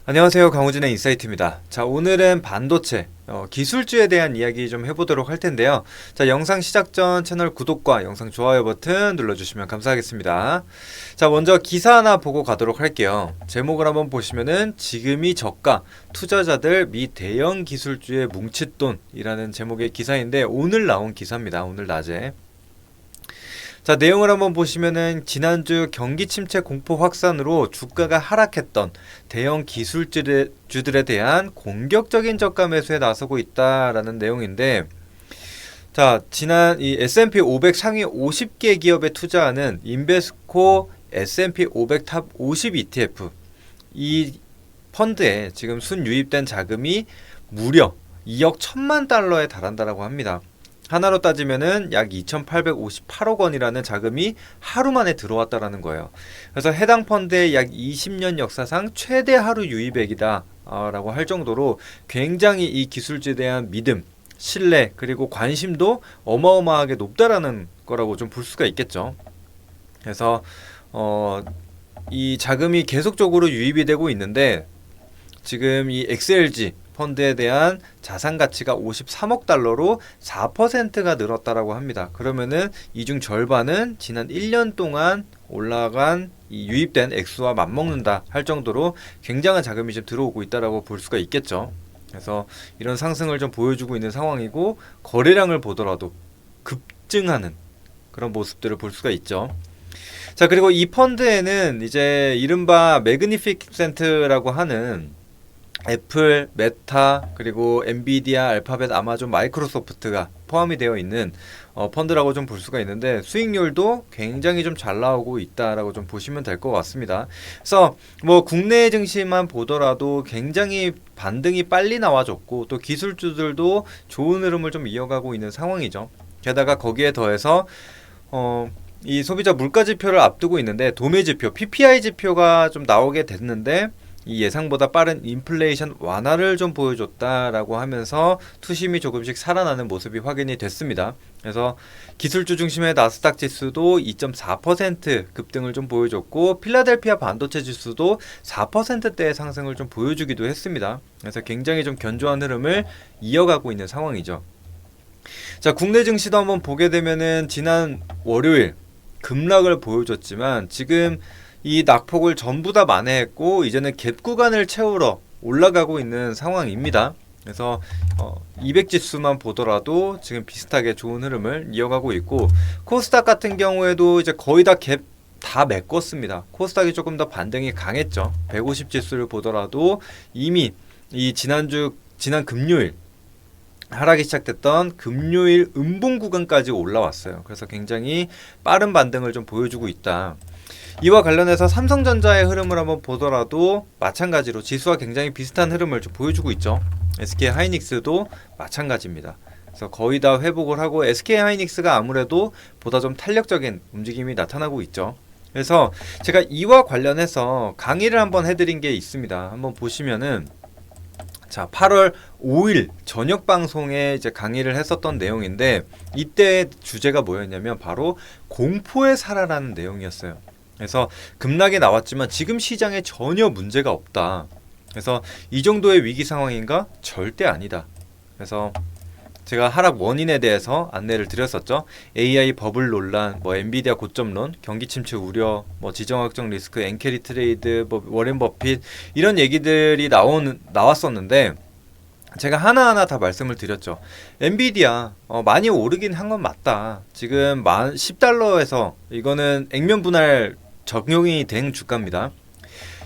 안녕하세요. 강호진의 인사이트입니다. 자, 오늘은 반도체 기술주에 대한 이야기 좀 해보도록 할 텐데요. 자, 영상 시작 전 채널 구독과 영상 좋아요 버튼 눌러주시면 감사하겠습니다. 자, 먼저 기사 하나 보고 가도록 할게요. 제목을 한번 보시면은 지금이 저가 투자자들 미 대형 기술주의 뭉칫돈이라는 제목의 기사인데 오늘 나온 기사입니다. 오늘 낮에. 자, 내용을 한번 보시면은 지난주 경기 침체 공포 확산으로 주가가 하락했던 대형 기술주들에 대한 공격적인 저가 매수에 나서고 있다라는 내용인데, 자, 지난 이 S&P 500 상위 50개 기업에 투자하는 인베스코 S&P 500 탑 50 ETF 이 펀드에 지금 순유입된 자금이 무려 2억 1천만 달러에 달한다라고 합니다. 하나로 따지면은 약 2,858억 원이라는 자금이 하루 만에 들어왔다라는 거예요. 그래서 해당 펀드의 약 20년 역사상 최대 하루 유입액이다 라고 할 정도로 굉장히 이 기술주에 대한 믿음, 신뢰, 그리고 관심도 어마어마하게 높다라는 거라고 좀 볼 수가 있겠죠. 그래서 이 자금이 계속적으로 유입이 되고 있는데 지금 이 XLG 펀드에 대한 자산 가치가 53억 달러로 4%가 늘었다라고 합니다. 그러면은 이 중 절반은 지난 1년 동안 올라간 이 유입된 액수와 맞먹는다 할 정도로 굉장한 자금이 좀 들어오고 있다라고 볼 수가 있겠죠. 그래서 이런 상승을 좀 보여주고 있는 상황이고 거래량을 보더라도 급증하는 그런 모습들을 볼 수가 있죠. 자, 그리고 이 펀드에는 이제 이른바 매그니피센트라고 하는 애플, 메타, 그리고 엔비디아, 알파벳, 아마존, 마이크로소프트가 포함이 되어 있는 펀드라고 좀 볼 수가 있는데 수익률도 굉장히 좀 잘 나오고 있다라고 좀 보시면 될 것 같습니다. 그래서 뭐 국내 증시만 보더라도 굉장히 반등이 빨리 나와줬고 또 기술주들도 좋은 흐름을 좀 이어가고 있는 상황이죠. 게다가 거기에 더해서 이 소비자 물가 지표를 앞두고 있는데 도매 지표, PPI 지표가 좀 나오게 됐는데 이 예상보다 빠른 인플레이션 완화를 좀 보여줬다라고 하면서 투심이 조금씩 살아나는 모습이 확인이 됐습니다. 그래서 기술주 중심의 나스닥 지수도 2.4% 급등을 좀 보여줬고 필라델피아 반도체 지수도 4%대의 상승을 좀 보여주기도 했습니다. 그래서 굉장히 좀 견조한 흐름을 이어가고 있는 상황이죠. 자, 국내 증시도 한번 보게 되면은 지난 월요일 급락을 보여줬지만 지금 이 낙폭을 전부 다 만회했고 이제는 갭 구간을 채우러 올라가고 있는 상황입니다. 그래서 200지수만 보더라도 지금 비슷하게 좋은 흐름을 이어가고 있고 코스닥 같은 경우에도 이제 거의 다 갭 다 메꿨습니다. 코스닥이 조금 더 반등이 강했죠. 150지수를 보더라도 이미 이 지난 금요일 하락이 시작됐던 금요일 음봉 구간까지 올라왔어요. 그래서 굉장히 빠른 반등을 좀 보여주고 있다. 이와 관련해서 삼성전자의 흐름을 한번 보더라도 마찬가지로 지수와 굉장히 비슷한 흐름을 좀 보여주고 있죠. SK하이닉스도 마찬가지입니다. 그래서 거의 다 회복을 하고 SK하이닉스가 아무래도 보다 좀 탄력적인 움직임이 나타나고 있죠. 그래서 제가 이와 관련해서 강의를 한번 해드린 게 있습니다. 한번 보시면은 자, 8월 5일 저녁 방송에 이제 강의를 했었던 내용인데 이때 주제가 뭐였냐면 바로 공포에 살아라는 내용이었어요. 그래서 급락이 나왔지만 지금 시장에 전혀 문제가 없다. 그래서 이 정도의 위기 상황인가? 절대 아니다. 그래서 제가 하락 원인에 대해서 안내를 드렸었죠. AI 버블 논란, 뭐 엔비디아 고점론, 경기 침체 우려, 뭐 지정학적 리스크, 엔캐리 트레이드, 뭐 워렌 버핏 이런 얘기들이 나왔었는데 제가 하나하나 다 말씀을 드렸죠. 엔비디아 많이 오르긴 한 건 맞다. 지금 10달러에서 이거는 액면 분할 적용이 된 주가입니다.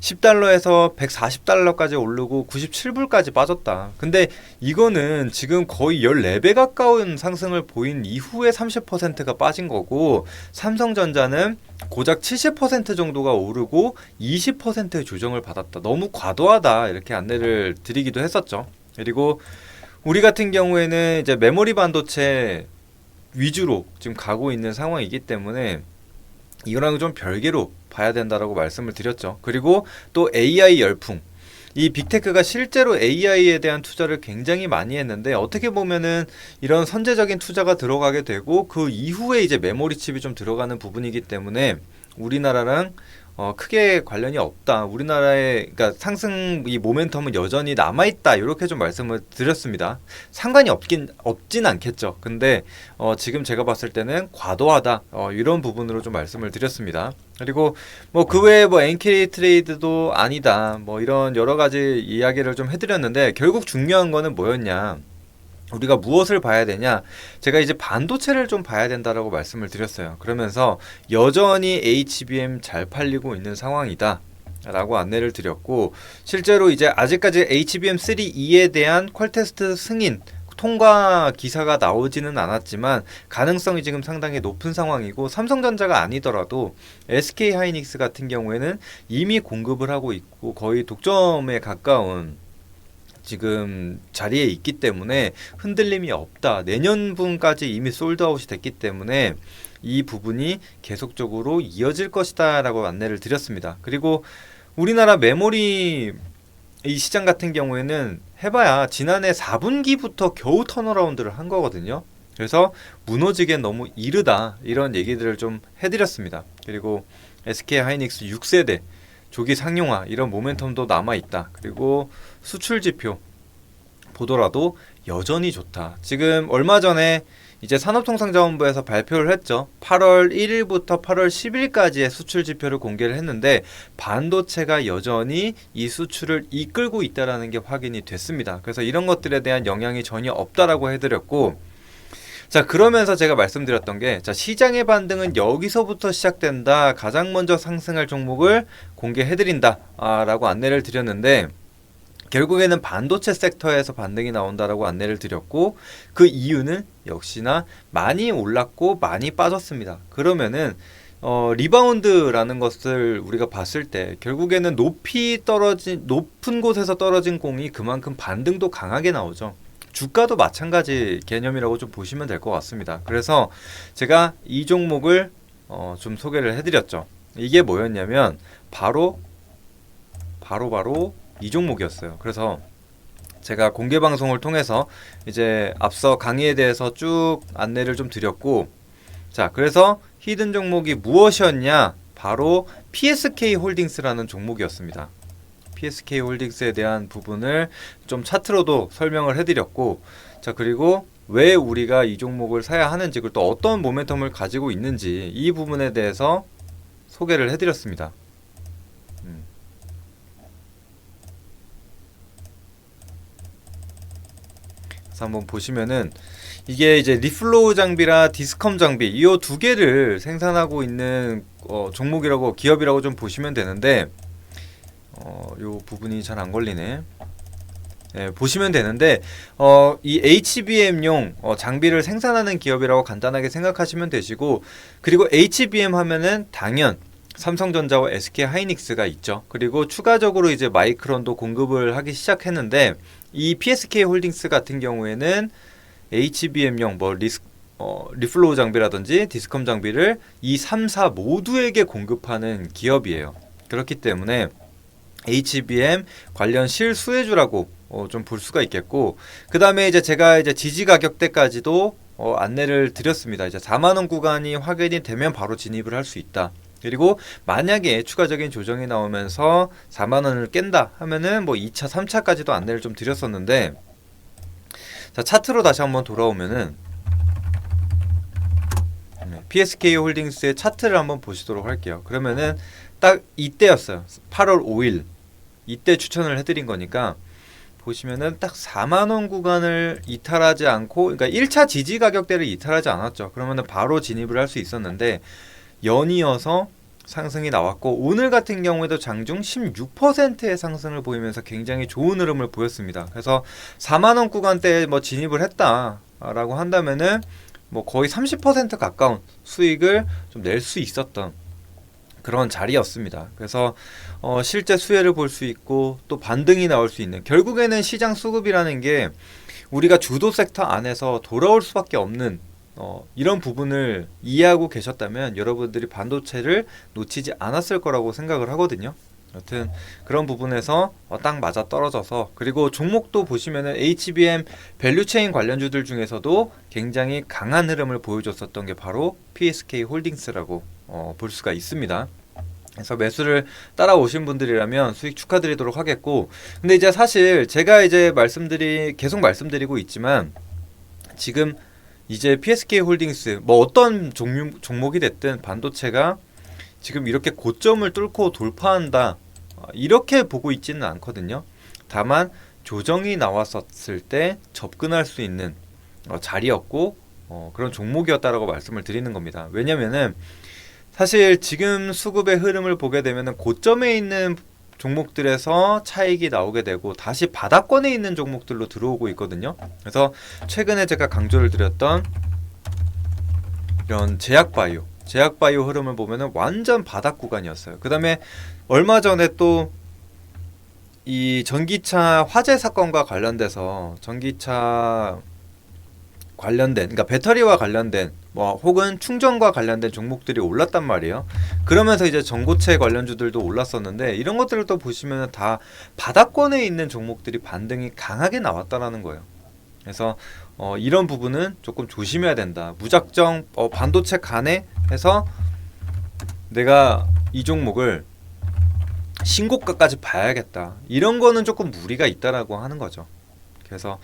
10달러에서 140달러까지 오르고 97불까지 빠졌다. 근데 이거는 지금 거의 14배 가까운 상승을 보인 이후에 30%가 빠진 거고 삼성전자는 고작 70% 정도가 오르고 20%의 조정을 받았다. 너무 과도하다. 이렇게 안내를 드리기도 했었죠. 그리고 우리 같은 경우에는 이제 메모리 반도체 위주로 지금 가고 있는 상황이기 때문에 이거랑 좀 별개로 봐야 된다라고 말씀을 드렸죠. 그리고 또 AI 열풍. 이 빅테크가 실제로 AI에 대한 투자를 굉장히 많이 했는데 어떻게 보면은 이런 선제적인 투자가 들어가게 되고 그 이후에 이제 메모리 칩이 좀 들어가는 부분이기 때문에 우리나라랑 크게 관련이 없다. 우리나라의 그러니까 상승 이 모멘텀은 여전히 남아 있다. 이렇게 좀 말씀을 드렸습니다. 상관이 없진 않겠죠. 근데 지금 제가 봤을 때는 과도하다. 이런 부분으로 좀 말씀을 드렸습니다. 그리고 뭐 그 외에 뭐 엔캐리 트레이드도 아니다. 뭐 이런 여러 가지 이야기를 좀 해드렸는데 결국 중요한 거는 뭐였냐? 우리가 무엇을 봐야 되냐? 제가 이제 반도체를 좀 봐야 된다라고 말씀을 드렸어요. 그러면서 여전히 HBM 잘 팔리고 있는 상황이다. 라고 안내를 드렸고, 실제로 이제 아직까지 HBM3E에 대한 퀄테스트 승인 통과 기사가 나오지는 않았지만 가능성이 지금 상당히 높은 상황이고, 삼성전자가 아니더라도 SK 하이닉스 같은 경우에는 이미 공급을 하고 있고 거의 독점에 가까운 지금 자리에 있기 때문에 흔들림이 없다. 내년분까지 이미 솔드아웃이 됐기 때문에 이 부분이 계속적으로 이어질 것이다 라고 안내를 드렸습니다. 그리고 우리나라 메모리 이 시장 같은 경우에는 해봐야 지난해 4분기부터 겨우 턴어라운드를 한 거거든요. 그래서 무너지기엔 너무 이르다 이런 얘기들을 좀 해드렸습니다. 그리고 SK 하이닉스 6세대 조기 상용화 이런 모멘텀도 남아있다. 그리고 수출 지표 보더라도 여전히 좋다. 지금 얼마 전에 이제 산업통상자원부에서 발표를 했죠. 8월 1일부터 8월 10일까지의 수출 지표를 공개를 했는데 반도체가 여전히 이 수출을 이끌고 있다는 게 확인이 됐습니다. 그래서 이런 것들에 대한 영향이 전혀 없다라고 해드렸고, 자, 그러면서 제가 말씀드렸던 게, 자, 시장의 반등은 여기서부터 시작된다. 가장 먼저 상승할 종목을 공개해드린다. 라고 안내를 드렸는데, 결국에는 반도체 섹터에서 반등이 나온다라고 안내를 드렸고, 그 이유는 역시나 많이 올랐고 많이 빠졌습니다. 그러면은 리바운드라는 것을 우리가 봤을 때 결국에는 높은 곳에서 떨어진 공이 그만큼 반등도 강하게 나오죠. 주가도 마찬가지 개념이라고 좀 보시면 될 것 같습니다. 그래서 제가 이 종목을 좀 소개를 해드렸죠. 이게 뭐였냐면 바로 이 종목이었어요. 그래서 제가 공개 방송을 통해서 이제 앞서 강의에 대해서 쭉 안내를 좀 드렸고, 자, 그래서 히든 종목이 무엇이었냐? 바로 PSK 홀딩스라는 종목이었습니다. PSK 홀딩스에 대한 부분을 좀 차트로도 설명을 해드렸고, 자, 그리고 왜 우리가 이 종목을 사야 하는지, 그리고 또 어떤 모멘텀을 가지고 있는지 이 부분에 대해서 소개를 해드렸습니다. 한번 보시면은 이게 이제 리플로우 장비라 디스컴 장비 이 두 개를 생산하고 있는 종목이라고 기업이라고 좀 보시면 되는데, 요 부분이 잘 안 걸리네. 네, 보시면 되는데 이 HBM용 장비를 생산하는 기업이라고 간단하게 생각하시면 되시고, 그리고 HBM 하면은 당연 삼성전자와 SK 하이닉스가 있죠. 그리고 추가적으로 이제 마이크론도 공급을 하기 시작했는데, 이 PSK 홀딩스 같은 경우에는 HBM용 리플로우 장비라든지 디스컴 장비를 이 3사 모두에게 공급하는 기업이에요. 그렇기 때문에 HBM 관련 실수혜주라고 좀 볼 수가 있겠고, 그 다음에 이제 제가 이제 지지 가격대까지도 안내를 드렸습니다. 이제 4만원 구간이 확인이 되면 바로 진입을 할 수 있다. 그리고 만약에 추가적인 조정이 나오면서 4만원을 깬다 하면은 뭐 2차, 3차까지도 안내를 좀 드렸었는데, 자, 차트로 다시 한번 돌아오면은 PSK 홀딩스의 차트를 한번 보시도록 할게요. 그러면은 딱 이때였어요. 8월 5일 이때 추천을 해드린 거니까 보시면은 딱 4만원 구간을 이탈하지 않고, 그러니까 1차 지지 가격대를 이탈하지 않았죠. 그러면은 바로 진입을 할 수 있었는데 연이어서 상승이 나왔고, 오늘 같은 경우에도 장중 16%의 상승을 보이면서 굉장히 좋은 흐름을 보였습니다. 그래서 4만원 구간대에 뭐 진입을 했다라고 한다면은 뭐 거의 30% 가까운 수익을 좀 낼 수 있었던 그런 자리였습니다. 그래서 실제 수혜를 볼 수 있고 또 반등이 나올 수 있는, 결국에는 시장 수급이라는 게 우리가 주도 섹터 안에서 돌아올 수밖에 없는 이런 부분을 이해하고 계셨다면 여러분들이 반도체를 놓치지 않았을 거라고 생각을 하거든요. 여튼 그런 부분에서 딱 맞아 떨어져서, 그리고 종목도 보시면은 HBM 밸류체인 관련주들 중에서도 굉장히 강한 흐름을 보여줬었던 게 바로 PSK 홀딩스라고 볼 수가 있습니다. 그래서 매수를 따라오신 분들이라면 수익 축하드리도록 하겠고, 근데 이제 사실 제가 이제 계속 말씀드리고 있지만, 지금 이제 PSK 홀딩스 뭐 어떤 종목이 됐든 반도체가 지금 이렇게 고점을 뚫고 돌파한다, 이렇게 보고 있지는 않거든요. 다만 조정이 나왔었을 때 접근할 수 있는 자리였고, 그런 종목이었다라고 말씀을 드리는 겁니다. 왜냐면은 사실 지금 수급의 흐름을 보게 되면은 고점에 있는 종목들에서 차익이 나오게 되고 다시 바닥권에 있는 종목들로 들어오고 있거든요. 그래서 최근에 제가 강조를 드렸던 이런 제약바이오 흐름을 보면은 완전 바닥 구간이었어요. 그 다음에 얼마 전에 또 이 전기차 화재 사건과 관련돼서 전기차 관련된, 그러니까 배터리와 관련된 뭐 혹은 충전과 관련된 종목들이 올랐단 말이에요. 그러면서 이제 전고체 관련주들도 올랐었는데, 이런 것들을 또 보시면 다 바닥권에 있는 종목들이 반등이 강하게 나왔다라는 거예요. 그래서 이런 부분은 조금 조심해야 된다. 무작정 반도체 간에 해서 내가 이 종목을 신고가까지 봐야겠다, 이런 거는 조금 무리가 있다라고 하는 거죠. 그래서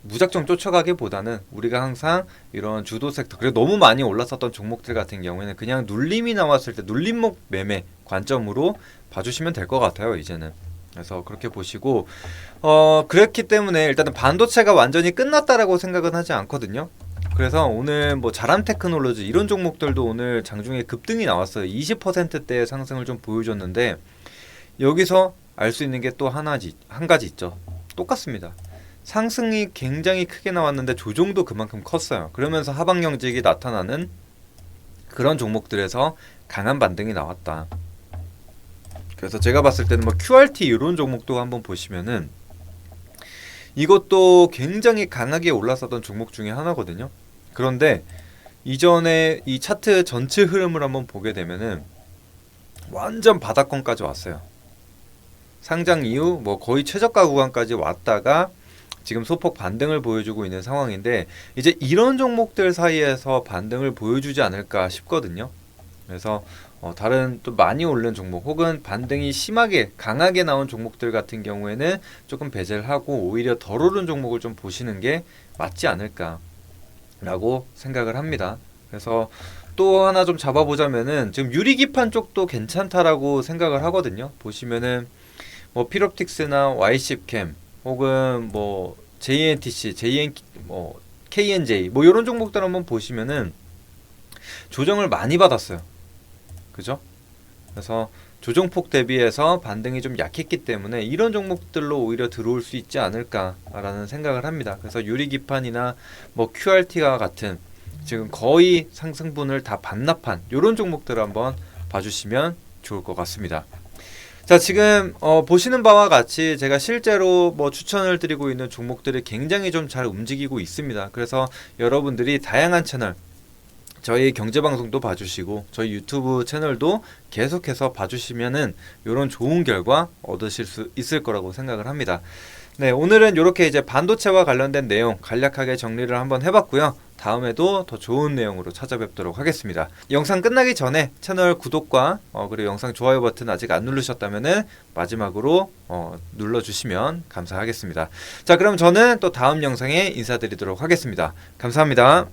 무작정 쫓아가기보다는 우리가 항상 이런 주도 섹터, 그리고 너무 많이 올랐었던 종목들 같은 경우에는 그냥 눌림이 나왔을 때 눌림목 매매 관점으로 봐주시면 될 것 같아요, 이제는. 그래서 그렇게 보시고, 그렇기 때문에 일단은 반도체가 완전히 끝났다라고 생각은 하지 않거든요. 그래서 오늘 뭐 자람 테크놀로지 이런 종목들도 오늘 장중에 급등이 나왔어요. 20%대의 상승을 좀 보여줬는데, 여기서 알 수 있는 게 또 한 가지 있죠. 똑같습니다. 상승이 굉장히 크게 나왔는데 조정도 그만큼 컸어요. 그러면서 하방 영직이 나타나는 그런 종목들에서 강한 반등이 나왔다. 그래서 제가 봤을 때는 뭐 QRT 이런 종목도 한번 보시면은 이것도 굉장히 강하게 올랐었던 종목 중에 하나거든요. 그런데 이전에 이 차트 전체 흐름을 한번 보게 되면은 완전 바닥권까지 왔어요. 상장 이후 뭐 거의 최저가 구간까지 왔다가 지금 소폭 반등을 보여주고 있는 상황인데, 이제 이런 종목들 사이에서 반등을 보여주지 않을까 싶거든요. 그래서 다른 또 많이 오른 종목 혹은 반등이 심하게 강하게 나온 종목들 같은 경우에는 조금 배제를 하고 오히려 덜 오른 종목을 좀 보시는 게 맞지 않을까 라고 생각을 합니다. 그래서 또 하나 좀 잡아보자면은 지금 유리기판 쪽도 괜찮다라고 생각을 하거든요. 보시면은 뭐 필옵틱스나 YC캠 혹은 뭐 JNTC, 뭐 KNJ 뭐 이런 종목들 한번 보시면은 조정을 많이 받았어요. 그죠? 그래서 조정폭 대비해서 반등이 좀 약했기 때문에 이런 종목들로 오히려 들어올 수 있지 않을까라는 생각을 합니다. 그래서 유리기판이나 뭐 QRT와 같은 지금 거의 상승분을 다 반납한 이런 종목들을 한번 봐주시면 좋을 것 같습니다. 자, 지금 보시는 바와 같이 제가 실제로 뭐 추천을 드리고 있는 종목들이 굉장히 좀 잘 움직이고 있습니다. 그래서 여러분들이 다양한 채널, 저희 경제방송도 봐주시고 저희 유튜브 채널도 계속해서 봐주시면은 이런 좋은 결과 얻으실 수 있을 거라고 생각을 합니다. 네, 오늘은 이렇게 이제 반도체와 관련된 내용 간략하게 정리를 한번 해봤고요. 다음에도 더 좋은 내용으로 찾아뵙도록 하겠습니다. 영상 끝나기 전에 채널 구독과 그리고 영상 좋아요 버튼 아직 안 누르셨다면은 마지막으로 눌러주시면 감사하겠습니다. 자, 그럼 저는 또 다음 영상에 인사드리도록 하겠습니다. 감사합니다.